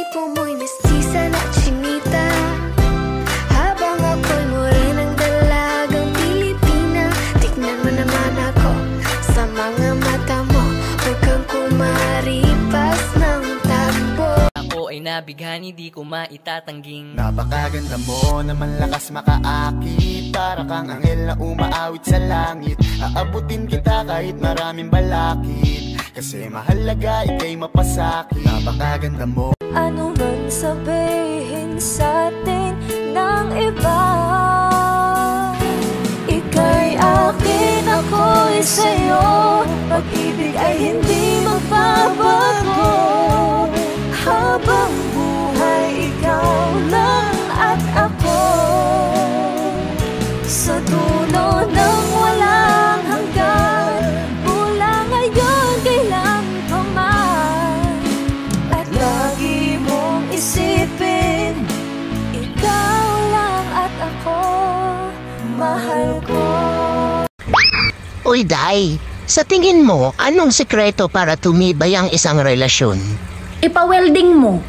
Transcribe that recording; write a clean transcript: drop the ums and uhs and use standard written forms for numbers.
tipo mo'y mestiza na chinita, habang ako'y morenang dalagang Pilipina. Tignan mo naman ako sa mga mata mo, huwag kang kumaripas ng takbo. Ako ay nabighani, di ko maitatangging napakaganda mo naman, lakas makaakit. Para kang anghel na umaawit sa langit. Aabutin kita kahit maraming balakid, kasi mahalaga ika'y mapasakit. Napakaganda mo. Ano man sabihin sa'tin ng iba, ika'y akin, ako'y sa'yo. Pag-ibig ay hindi magbabago, habang buhay ikaw lang at ako. Sa dulo ng walang hanggan, mula ngayon kailan pa man, at lagi mong isipin, ikaw lang at ako, mahal ko. Uy, Day, sa tingin mo, anong sekreto para tumibay ang isang relasyon? Ipa-welding mo.